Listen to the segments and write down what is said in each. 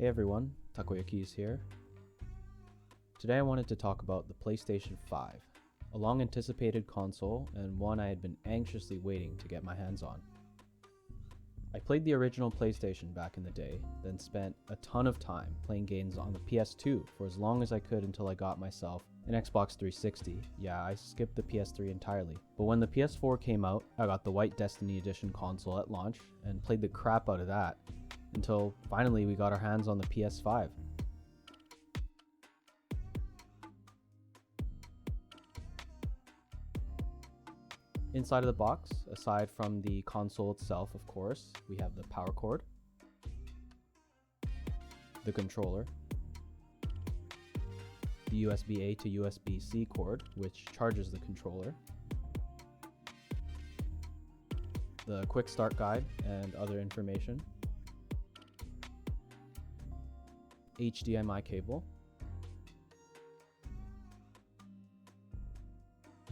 Hey everyone, Takoyaki is here. Today I wanted to talk about the PlayStation 5, a long anticipated console and one I had been anxiously waiting to get my hands on. I played the original PlayStation back in the day, then spent a ton of time playing games on the PS2 for as long as I could until I got myself an Xbox 360. Yeah, I skipped the PS3 entirely. But when the PS4 came out, I got the White Destiny Edition console at launch and played the crap out of that until finally we got our hands on the PS5. Inside of the box, aside from the console itself, of course, we have the power cord, the controller, the USB-A to USB-C cord, which charges the controller, the quick start guide and other information, HDMI cable,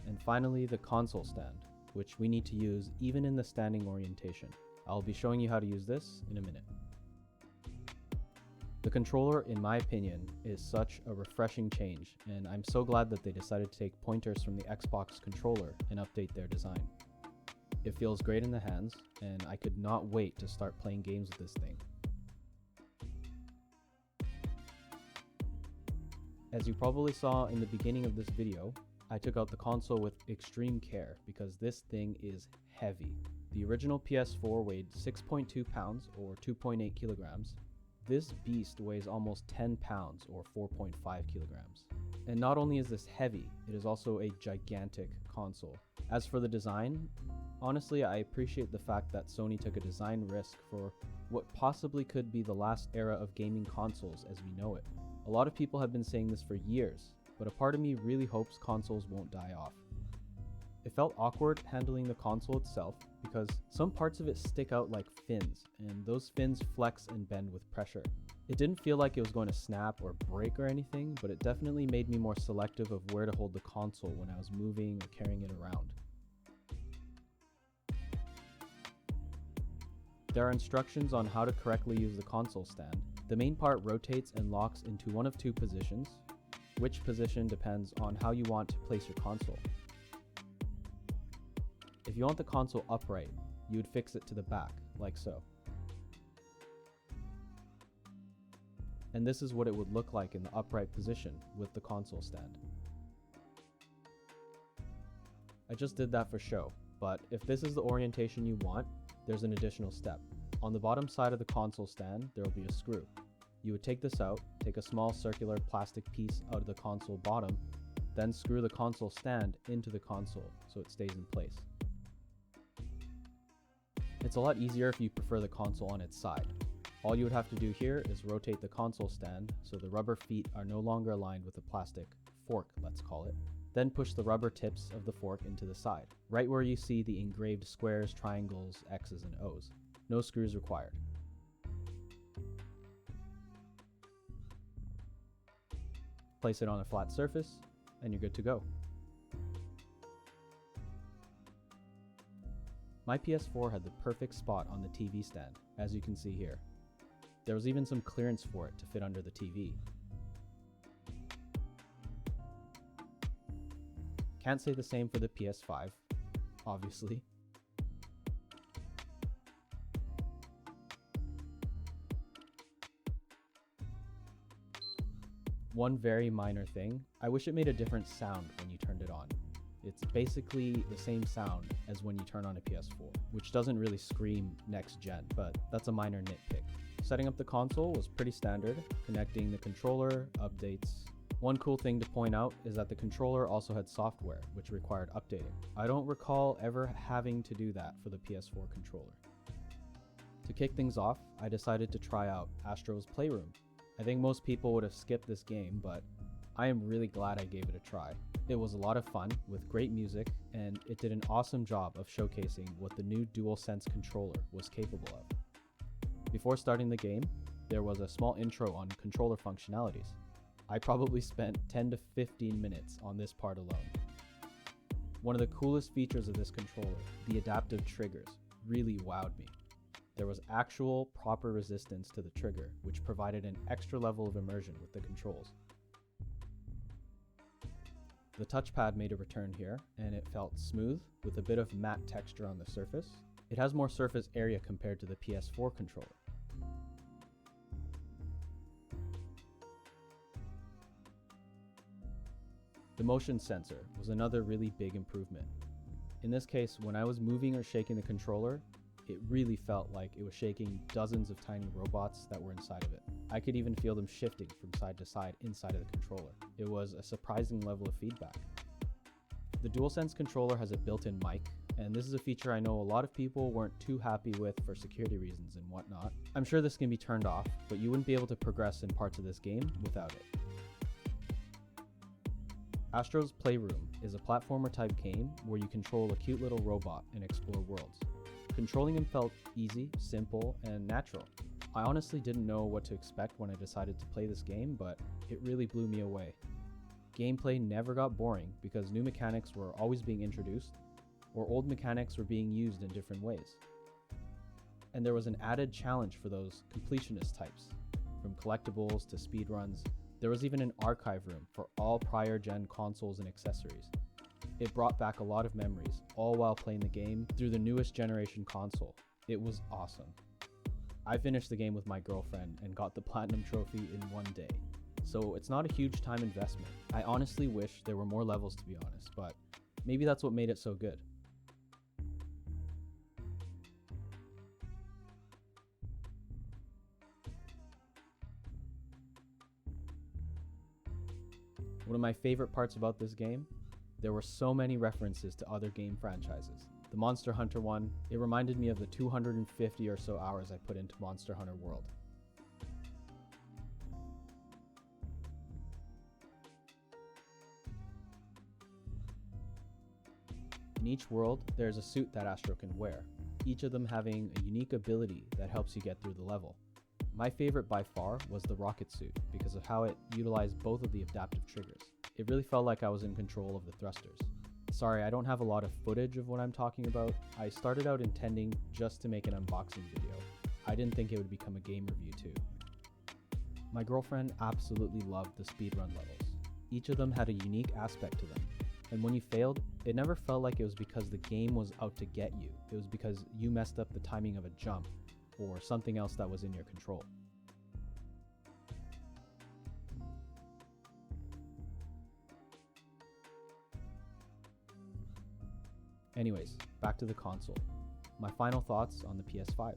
and finally the console stand, which we need to use even in the standing orientation. I'll be showing you how to use this in a minute. The controller, in my opinion, is such a refreshing change, and I'm so glad that they decided to take pointers from the Xbox controller and update their design. It feels great in the hands, and I could not wait to start playing games with this thing. As you probably saw in the beginning of this video, I took out the console with extreme care because this thing is heavy. The original PS4 weighed 6.2 pounds or 2.8 kilograms. This beast weighs almost 10 pounds or 4.5 kilograms. And not only is this heavy, it is also a gigantic console. As for the design, honestly, I appreciate the fact that Sony took a design risk for what possibly could be the last era of gaming consoles as we know it. A lot of people have been saying this for years, but a part of me really hopes consoles won't die off. It felt awkward handling the console itself because some parts of it stick out like fins, and those fins flex and bend with pressure. It didn't feel like it was going to snap or break or anything, but it definitely made me more selective of where to hold the console when I was moving or carrying it around. There are instructions on how to correctly use the console stand. The main part rotates and locks into one of two positions. Which position depends on how you want to place your console. If you want the console upright, you would fix it to the back, like so. And this is what it would look like in the upright position with the console stand. I just did that for show, but if this is the orientation you want, there's an additional step. On the bottom side of the console stand, there will be a screw. You would take this out, take a small circular plastic piece out of the console bottom, then screw the console stand into the console so it stays in place. It's a lot easier if you prefer the console on its side. All you would have to do here is rotate the console stand so the rubber feet are no longer aligned with the plastic fork, let's call it. Then push the rubber tips of the fork into the side, right where you see the engraved squares, triangles, X's, and O's. No screws required. Place it on a flat surface, and you're good to go. My PS4 had the perfect spot on the TV stand, as you can see here. There was even some clearance for it to fit under the TV. Can't say the same for the PS5, obviously. One very minor thing, I wish it made a different sound when you turned it on. It's basically the same sound as when you turn on a PS4, which doesn't really scream next gen, but that's a minor nitpick. Setting up the console was pretty standard, connecting the controller, updates. One cool thing to point out is that the controller also had software, which required updating. I don't recall ever having to do that for the PS4 controller. To kick things off, I decided to try out Astro's Playroom. I think most people would have skipped this game, but I am really glad I gave it a try. It was a lot of fun with great music, and it did an awesome job of showcasing what the new DualSense controller was capable of. Before starting the game, there was a small intro on controller functionalities. I probably spent 10 to 15 minutes on this part alone. One of the coolest features of this controller, the adaptive triggers, really wowed me. There was actual proper resistance to the trigger, which provided an extra level of immersion with the controls. The touchpad made a return here, and it felt smooth with a bit of matte texture on the surface. It has more surface area compared to the PS4 controller. The motion sensor was another really big improvement. In this case, when I was moving or shaking the controller, it really felt like it was shaking dozens of tiny robots that were inside of it. I could even feel them shifting from side to side inside of the controller. It was a surprising level of feedback. The DualSense controller has a built-in mic, and this is a feature I know a lot of people weren't too happy with for security reasons and whatnot. I'm sure this can be turned off, but you wouldn't be able to progress in parts of this game without it. Astro's Playroom is a platformer type game where you control a cute little robot and explore worlds. Controlling him felt easy, simple, and natural. I honestly didn't know what to expect when I decided to play this game, but it really blew me away. Gameplay never got boring because new mechanics were always being introduced, or old mechanics were being used in different ways. And there was an added challenge for those completionist types, from collectibles to speedruns. There was even an archive room for all prior gen consoles and accessories. It brought back a lot of memories, all while playing the game through the newest generation console. It was awesome. I finished the game with my girlfriend and got the platinum trophy in one day. So it's not a huge time investment. I honestly wish there were more levels, to be honest, but maybe that's what made it so good. One of my favorite parts about this game, there were so many references to other game franchises. The Monster Hunter one, it reminded me of the 250 or so hours I put into Monster Hunter World. In each world, there's a suit that Astro can wear, each of them having a unique ability that helps you get through the level. My favorite by far was the rocket suit because of how it utilized both of the adaptive triggers. It really felt like I was in control of the thrusters. Sorry, I don't have a lot of footage of what I'm talking about. I started out intending just to make an unboxing video. I didn't think it would become a game review too. My girlfriend absolutely loved the speedrun levels. Each of them had a unique aspect to them. And when you failed, it never felt like it was because the game was out to get you. It was because you messed up the timing of a jump or something else that was in your control. Anyways, back to the console. My final thoughts on the PS5.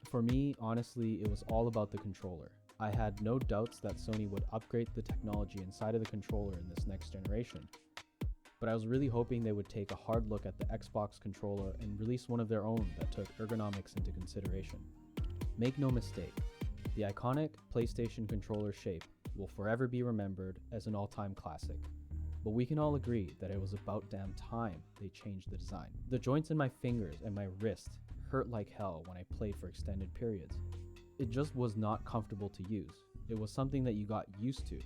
For me, honestly, it was all about the controller. I had no doubts that Sony would upgrade the technology inside of the controller in this next generation. But I was really hoping they would take a hard look at the Xbox controller and release one of their own that took ergonomics into consideration. Make no mistake, the iconic PlayStation controller shape will forever be remembered as an all-time classic. But we can all agree that it was about damn time they changed the design. The joints in my fingers and my wrist hurt like hell when I played for extended periods. It just was not comfortable to use. It was something that you got used to.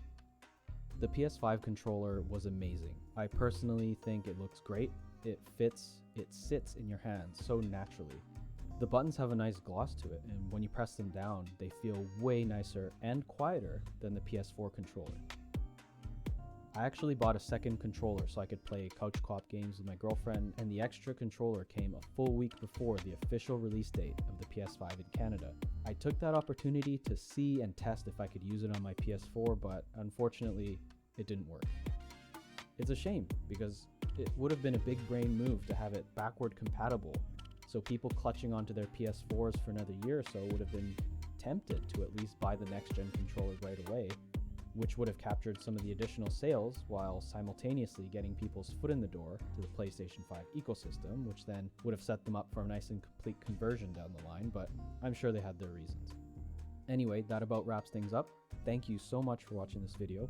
The PS5 controller was amazing. I personally think it looks great. It fits, it sits in your hands so naturally. The buttons have a nice gloss to it, and when you press them down, they feel way nicer and quieter than the PS4 controller. I actually bought a second controller so I could play couch co-op games with my girlfriend, and the extra controller came a full week before the official release date of the PS5 in Canada. I took that opportunity to see and test if I could use it on my PS4, but unfortunately, it didn't work. It's a shame because it would have been a big brain move to have it backward compatible, so people clutching onto their PS4s for another year or so would have been tempted to at least buy the next gen controller right away, which would have captured some of the additional sales while simultaneously getting people's foot in the door to the PlayStation 5 ecosystem, which then would have set them up for a nice and complete conversion down the line, but I'm sure they had their reasons. Anyway, that about wraps things up. Thank you so much for watching this video.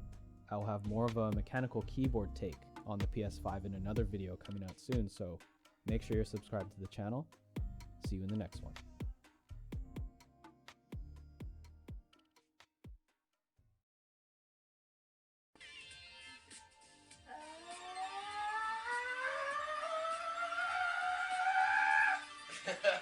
I'll have more of a mechanical keyboard take on the PS5 in another video coming out soon, so make sure you're subscribed to the channel. See you in the next one. Ha ha